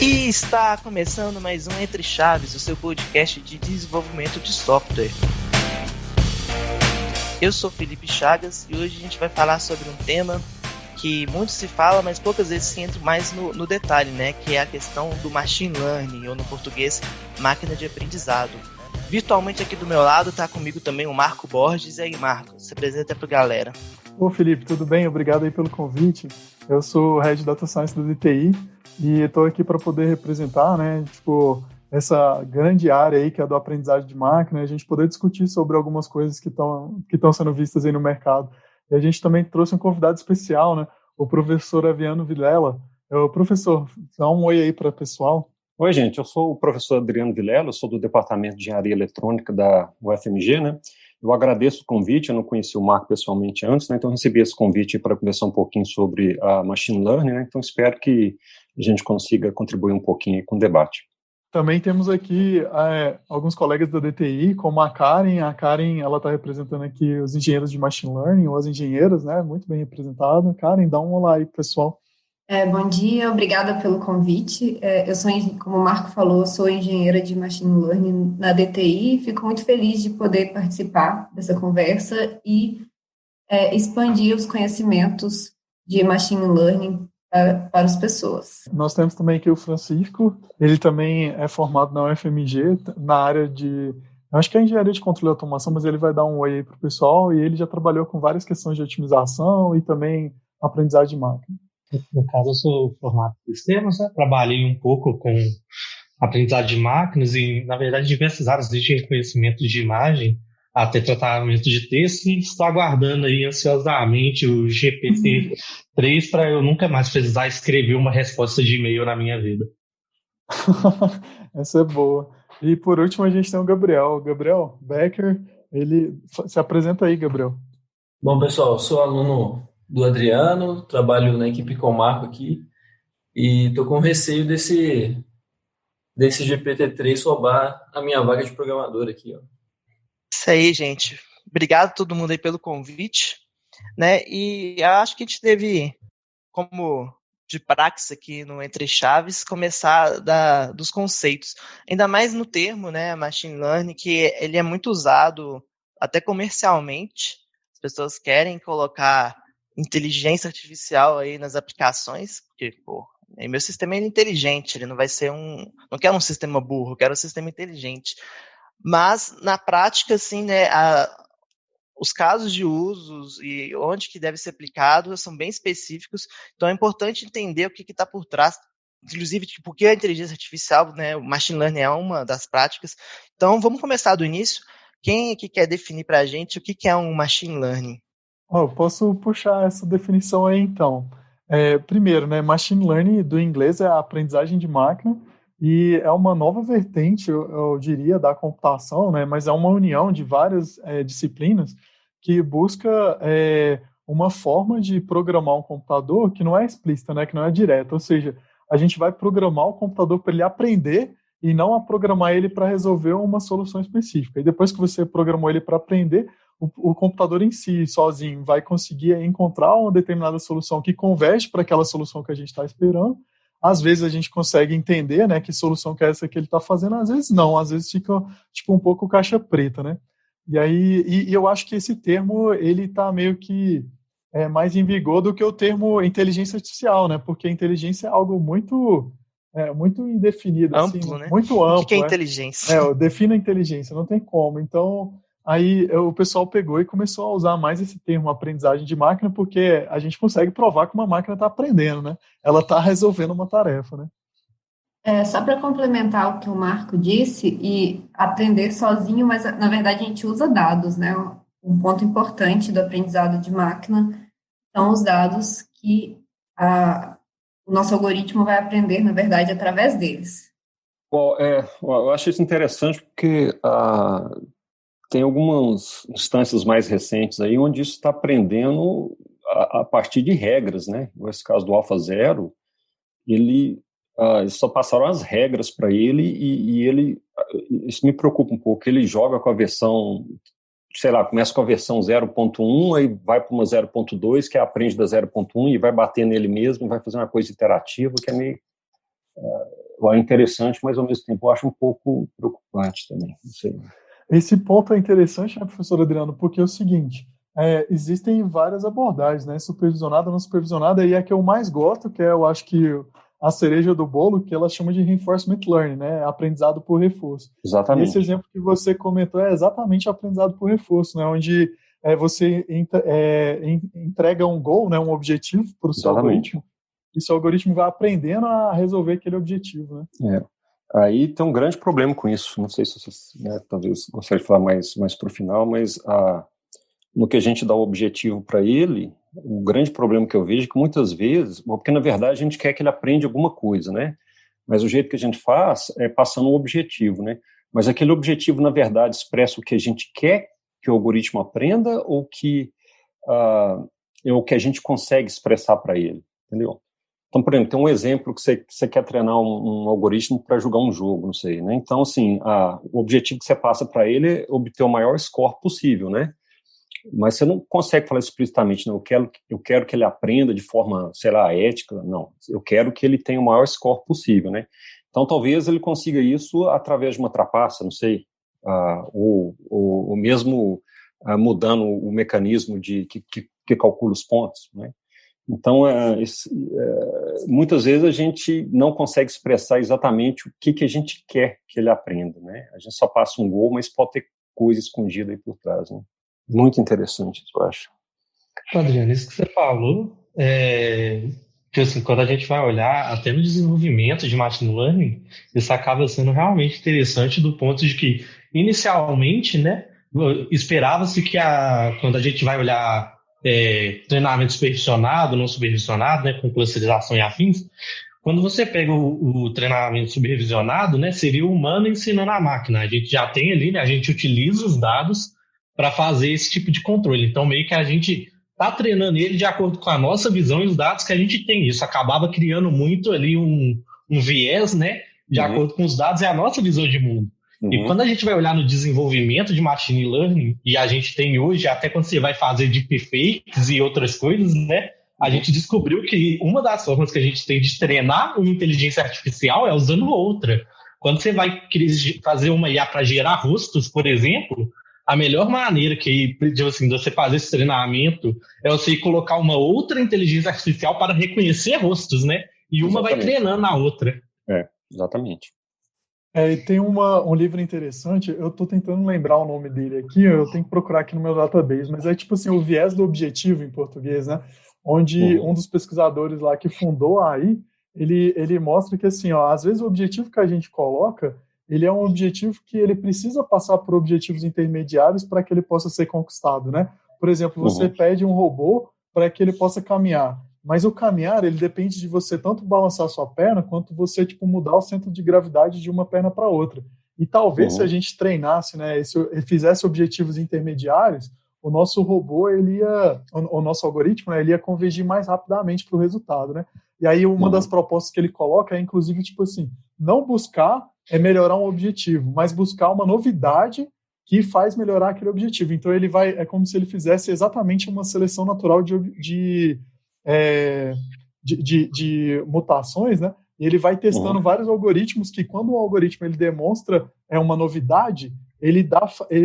E está começando mais um Entre Chaves, o seu podcast de desenvolvimento de software. Eu sou Felipe Chagas e hoje a gente vai falar sobre um tema que muito se fala, mas poucas vezes se entra mais no detalhe, né? Que é a questão do machine learning, ou no português, máquina de aprendizado. Virtualmente aqui do meu lado está comigo também o Marco Borges. E aí, Marco, se apresenta para a galera. Ô Felipe, tudo bem? Obrigado aí pelo convite. Eu sou o Head Data Science do DTI e estou aqui para poder representar, né, essa grande área aí que é a do aprendizagem de máquina, e a gente poder discutir sobre algumas coisas que estão sendo vistas aí no mercado. E a gente também trouxe um convidado especial, né, o professor Adriano Vilela. Professor, dá um oi aí para o pessoal. Oi, gente, eu sou o professor Adriano Vilela, eu sou do Departamento de Engenharia Eletrônica da UFMG, né? Eu agradeço o convite, eu não conheci o Marco pessoalmente antes, né? Então eu recebi esse convite para conversar um pouquinho sobre a Machine Learning, né? Então espero que a gente consiga contribuir um pouquinho com o debate. Também temos aqui alguns colegas da DTI, como a Karen. A Karen, ela está representando aqui os engenheiros de Machine Learning, ou as engenheiras, né? Muito bem representada. Karen, dá um olá aí, pessoal. Bom dia, obrigada pelo convite. Eu sou, como o Marco falou, sou engenheira de Machine Learning na DTI. Fico muito feliz de poder participar dessa conversa e expandir os conhecimentos de Machine Learning para as pessoas. Nós temos também aqui o Francisco. Ele também é formado na UFMG, na área de... Eu acho que é engenharia de controle e automação, mas ele vai dar um oi aí para o pessoal. E ele já trabalhou com várias questões de otimização e também aprendizagem de máquina. No caso, eu sou formado em sistemas, né? Trabalhei um pouco com aprendizagem de máquinas e, na verdade, diversas áreas, desde reconhecimento de imagem até tratamento de texto, e estou aguardando aí ansiosamente o GPT-3 para eu nunca mais precisar escrever uma resposta de e-mail na minha vida. Essa é boa. E, por último, a gente tem o Gabriel. Gabriel Becker, ele se apresenta aí, Gabriel. Bom, pessoal, eu sou aluno do Adriano, trabalho na equipe com o Marco aqui e estou com receio desse GPT-3 roubar a minha vaga de programador aqui, ó. Isso aí, gente. Obrigado a todo mundo aí pelo convite, né? E acho que a gente deve, como de praxe aqui no Entre Chaves, começar dos conceitos. Ainda mais no termo, né, machine learning, que ele é muito usado até comercialmente. As pessoas querem colocar inteligência artificial aí nas aplicações, porque, meu sistema é inteligente, ele não vai ser não quero um sistema burro, eu quero um sistema inteligente. Mas, na prática, assim, né, os casos de usos e onde que deve ser aplicado são bem específicos, então é importante entender o que está por trás, inclusive, porque a inteligência artificial, né, o machine learning é uma das práticas. Então, vamos começar do início. Quem aqui quer definir para a gente o que é um machine learning? Eu posso puxar essa definição aí, então. Primeiro, né, machine learning, do inglês, é a aprendizagem de máquina, e é uma nova vertente, eu diria, da computação, né, mas é uma união de várias disciplinas que busca uma forma de programar um computador que não é explícita, né, que não é direta, ou seja, a gente vai programar o computador para ele aprender e não a programar ele para resolver uma solução específica. E depois que você programou ele para aprender, o computador em si, sozinho, vai conseguir encontrar uma determinada solução que converge para aquela solução que a gente está esperando. Às vezes a gente consegue entender, né, que solução que é essa que ele está fazendo, às vezes não, às vezes fica tipo um pouco caixa preta, né? E aí, e eu acho que esse termo, ele está meio que mais em vigor do que o termo inteligência artificial, né? Porque a inteligência é algo muito indefinido, amplo, assim, né? Muito amplo. O que é inteligência? Defina a inteligência, não tem como. Então, aí o pessoal pegou e começou a usar mais esse termo aprendizagem de máquina, porque a gente consegue provar que uma máquina está aprendendo, né? Ela está resolvendo uma tarefa, né? Só para complementar o que o Marco disse, e aprender sozinho, mas na verdade a gente usa dados, né? Um ponto importante do aprendizado de máquina são os dados que o nosso algoritmo vai aprender, na verdade, através deles. Bom, eu acho isso interessante porque tem algumas instâncias mais recentes aí onde isso está aprendendo a partir de regras, né? Nesse caso do AlphaZero, eles só passaram as regras para ele e ele, isso me preocupa um pouco, ele joga com a versão, sei lá, começa com a versão 0.1, aí vai para uma 0.2, que aprende da 0.1 e vai bater nele mesmo, vai fazer uma coisa iterativa que é meio é interessante, mas ao mesmo tempo eu acho um pouco preocupante também. Não sei. Esse ponto é interessante, né, professor Adriano, porque é o seguinte, existem várias abordagens, né, supervisionada, não supervisionada, e a que eu mais gosto, que eu acho que a cereja do bolo, que ela chama de reinforcement learning, né, aprendizado por reforço. Exatamente. E esse exemplo que você comentou é exatamente aprendizado por reforço, né, onde você entrega um goal, né, um objetivo para o seu algoritmo, e seu algoritmo vai aprendendo a resolver aquele objetivo, né. Aí tem um grande problema com isso. Não sei se vocês, talvez gostaria de falar mais para o final, mas no que a gente dá o objetivo para ele, o grande problema que eu vejo é que muitas vezes, porque na verdade a gente quer que ele aprenda alguma coisa, né? Mas o jeito que a gente faz é passando um objetivo, né? Mas aquele objetivo, na verdade, expressa o que a gente quer que o algoritmo aprenda ou que é o que a gente consegue expressar para ele, entendeu? Então, por exemplo, tem um exemplo que você quer treinar um algoritmo para jogar um jogo, não sei, né? Então, assim, o objetivo que você passa para ele é obter o maior score possível, né? Mas você não consegue falar explicitamente, não, eu quero que ele aprenda de forma, sei lá, ética, não. Eu quero que ele tenha o maior score possível, né? Então, talvez ele consiga isso através de uma trapaça, não sei, ou mesmo mudando o mecanismo que calcula os pontos, né? Então, muitas vezes a gente não consegue expressar exatamente o que a gente quer que ele aprenda, né? A gente só passa um gol, mas pode ter coisa escondida aí por trás, né? Muito interessante, eu acho. Adriano, isso que você falou, que assim, quando a gente vai olhar até no desenvolvimento de machine learning, isso acaba sendo realmente interessante do ponto de que, inicialmente, né, esperava-se que quando a gente vai olhar treinamento supervisionado, não supervisionado, né, com clusterização e afins, quando você pega o treinamento supervisionado, né, seria o humano ensinando a máquina. A gente já tem ali, né, a gente utiliza os dados para fazer esse tipo de controle. Então, meio que a gente está treinando ele de acordo com a nossa visão e os dados que a gente tem. Isso acabava criando muito ali um viés, né, de acordo com os dados e a nossa visão de mundo. E quando a gente vai olhar no desenvolvimento de machine learning, e a gente tem hoje, até quando você vai fazer deepfakes e outras coisas, né, a gente descobriu que uma das formas que a gente tem de treinar uma inteligência artificial é usando outra. Quando você vai fazer uma IA para gerar rostos, por exemplo, a melhor maneira de você fazer esse treinamento é você colocar uma outra inteligência artificial para reconhecer rostos, né? E uma vai treinando a outra. Exatamente. Tem um livro interessante, eu estou tentando lembrar o nome dele aqui, eu tenho que procurar aqui no meu database, mas é tipo assim, o viés do objetivo em português, né? Onde um dos pesquisadores lá que fundou a AI, ele mostra que assim, às vezes o objetivo que a gente coloca, ele é um objetivo que ele precisa passar por objetivos intermediários para que ele possa ser conquistado, né? Por exemplo, você pede um robô para que ele possa caminhar, mas o caminhar, ele depende de você tanto balançar a sua perna, quanto você, mudar o centro de gravidade de uma perna para outra. E talvez se a gente treinasse, né, fizesse objetivos intermediários, o nosso robô, o nosso algoritmo, né, ele ia convergir mais rapidamente para o resultado, né? E aí uma das propostas que ele coloca é, inclusive, não buscar melhorar um objetivo, mas buscar uma novidade que faz melhorar aquele objetivo. Então é como se ele fizesse exatamente uma seleção natural de mutações, né? E ele vai testando vários algoritmos que, quando o algoritmo ele demonstra uma novidade, ele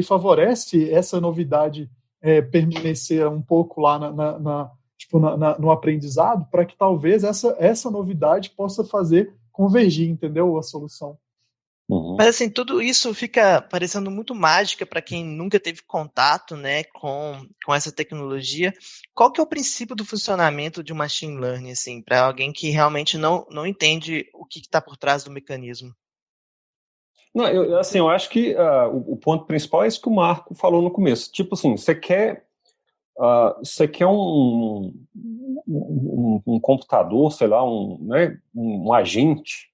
favorece essa novidade permanecer um pouco lá no aprendizado, para que talvez essa novidade possa fazer convergir, entendeu? A solução. Mas assim, tudo isso fica parecendo muito mágica para quem nunca teve contato, né, com essa tecnologia. Qual que é o princípio do funcionamento de um machine learning, assim, para alguém que realmente não entende o que está por trás do mecanismo? Não, eu acho que o ponto principal é isso que o Marco falou no começo. Tipo assim, você quer um computador, sei lá, um agente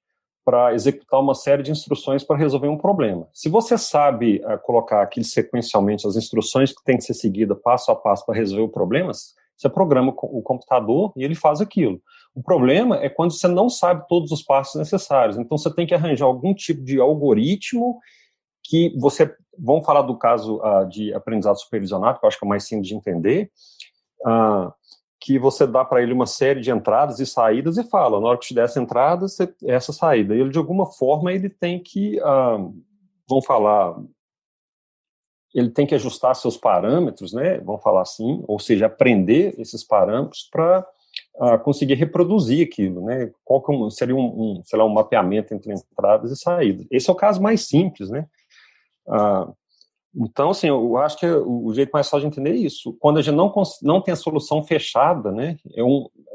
para executar uma série de instruções para resolver um problema. Se você sabe colocar aquilo sequencialmente, as instruções que têm que ser seguidas passo a passo para resolver o problema, você programa o computador e ele faz aquilo. O problema é quando você não sabe todos os passos necessários. Então, você tem que arranjar algum tipo de algoritmo que vamos falar do caso de aprendizado supervisionado, que eu acho que é mais simples de entender, que você dá para ele uma série de entradas e saídas e fala, na hora que te der essa entrada, essa saída. E ele, de alguma forma, ele tem que, vamos falar, ele tem que ajustar seus parâmetros, né, vamos falar assim, ou seja, aprender esses parâmetros para conseguir reproduzir aquilo, né, qual que seria sei lá, um mapeamento entre entradas e saídas. Esse é o caso mais simples, né. Então, assim, eu acho que o jeito mais fácil de entender é isso. Quando a gente não tem a solução fechada, né,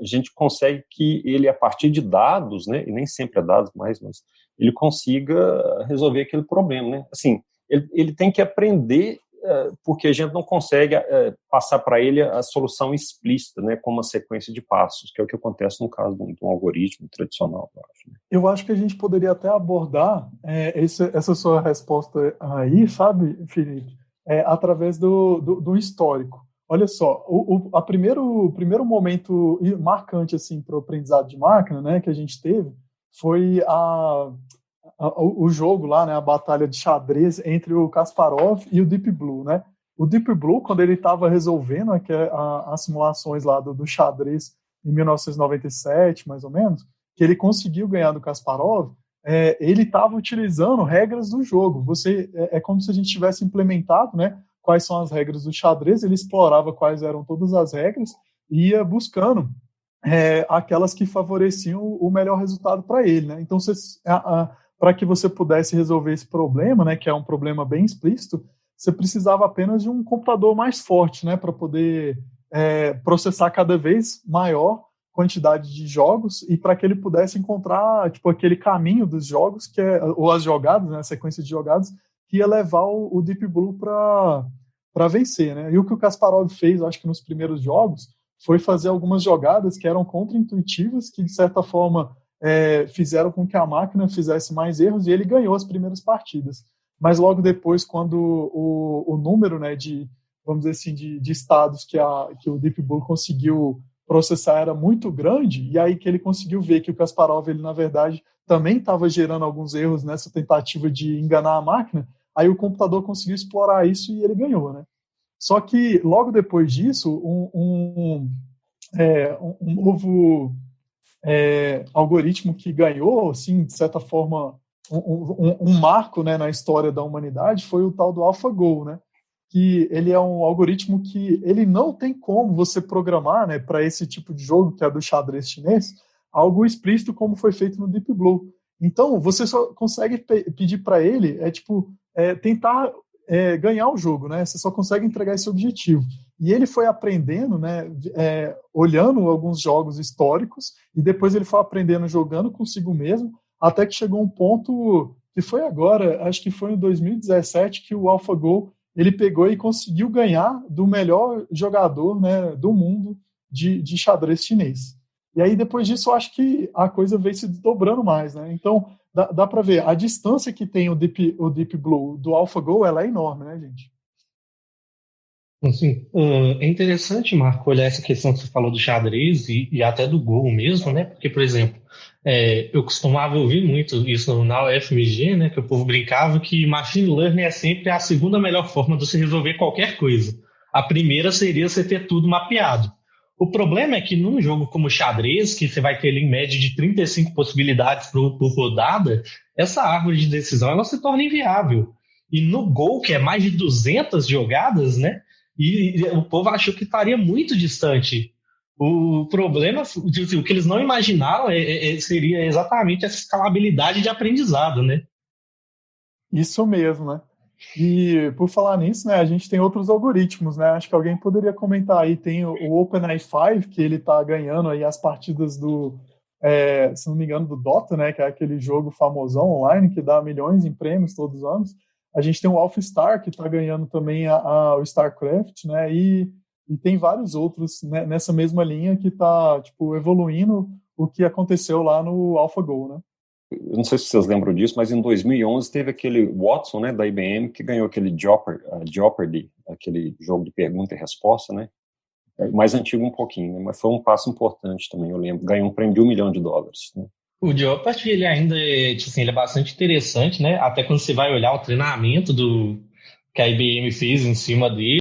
a gente consegue que ele, a partir de dados, né, e nem sempre é dados mais, mas ele consiga resolver aquele problema, né. Assim, ele tem que aprender, porque a gente não consegue passar para ele a solução explícita, né, com uma sequência de passos, que é o que acontece no caso de um algoritmo tradicional, eu acho, né? Eu acho que a gente poderia até abordar essa sua resposta aí, sabe, Felipe, através do histórico. Olha só, o primeiro momento marcante assim, para o aprendizado de máquina, né, que a gente teve foi o jogo lá, né, a batalha de xadrez entre o Kasparov e o Deep Blue, né? O Deep Blue, quando ele estava resolvendo as simulações lá do xadrez em 1997, mais ou menos, que ele conseguiu ganhar do Kasparov, ele estava utilizando regras do jogo. É como se a gente tivesse implementado, né, quais são as regras do xadrez, ele explorava quais eram todas as regras e ia buscando aquelas que favoreciam o melhor resultado para ele, né? Então, para que você pudesse resolver esse problema, né, que é um problema bem explícito, você precisava apenas de um computador mais forte, né, para poder processar cada vez maior quantidade de jogos e para que ele pudesse encontrar tipo aquele caminho dos jogos ou as jogadas, né, a sequência de jogadas que ia levar o Deep Blue para vencer, né? E o que o Kasparov fez, acho que nos primeiros jogos, foi fazer algumas jogadas que eram contra-intuitivas, que de certa forma fizeram com que a máquina fizesse mais erros e ele ganhou as primeiras partidas. Mas logo depois, quando o número, né, vamos dizer assim, de estados que o Deep Blue conseguiu processar era muito grande, e aí que ele conseguiu ver que o Kasparov, ele na verdade também estava gerando alguns erros nessa tentativa de enganar a máquina, aí o computador conseguiu explorar isso e ele ganhou, né? Só que logo depois disso, um novo algoritmo que ganhou, assim, de certa forma, um marco, né, na história da humanidade foi o tal do AlphaGo, né? Que ele é um algoritmo que ele não tem como você programar, né, para esse tipo de jogo, que é do xadrez chinês, algo explícito como foi feito no Deep Blue. Então, você só consegue pedir para ele, tentar ganhar o jogo, né? Você só consegue entregar esse objetivo. E ele foi aprendendo, né, olhando alguns jogos históricos, e depois ele foi aprendendo jogando consigo mesmo, até que chegou um ponto que foi agora, acho que foi em 2017, que o AlphaGo ele pegou e conseguiu ganhar do melhor jogador, né, do mundo de xadrez chinês. E aí, depois disso, eu acho que a coisa veio se desdobrando mais, né? Então, dá para ver, a distância que tem o Deep Blue do AlphaGo, ela é enorme, né, gente? Assim, é interessante, Marco, olhar essa questão que você falou do xadrez e até do Go mesmo, né? Porque, por exemplo, eu costumava ouvir muito isso na UFMG, né? Que o povo brincava que machine learning é sempre a segunda melhor forma de você resolver qualquer coisa. A primeira seria você ter tudo mapeado. O problema é que num jogo como xadrez, que você vai ter ali em média de 35 possibilidades por rodada, essa árvore de decisão ela se torna inviável. E no Go, que é mais de 200 jogadas, né? E o povo achou que estaria muito distante. O problema, o que eles não imaginaram seria exatamente essa escalabilidade de aprendizado, né? Isso mesmo, né? E por falar nisso, né, a gente tem outros algoritmos, né? Acho que alguém poderia comentar aí, tem o OpenAI5, que ele está ganhando aí as partidas se não me engano, do Dota, né? Que é aquele jogo famosão online que dá milhões em prêmios todos os anos. A gente tem o AlphaStar, que está ganhando também o StarCraft, né? E tem vários outros, né, nessa mesma linha que está tipo, evoluindo o que aconteceu lá no AlphaGo, né? Eu não sei se vocês lembram disso, mas em 2011 teve aquele Watson, né, da IBM, que ganhou aquele Jeopardy, aquele jogo de pergunta e resposta, né? Mais antigo um pouquinho, né? Mas foi um passo importante também, eu lembro. Ganhou um prêmio de $1 milhão, né? O Jeopardy, ele ainda assim, ele é bastante interessante, né? Até quando você vai olhar o treinamento que a IBM fez em cima dele,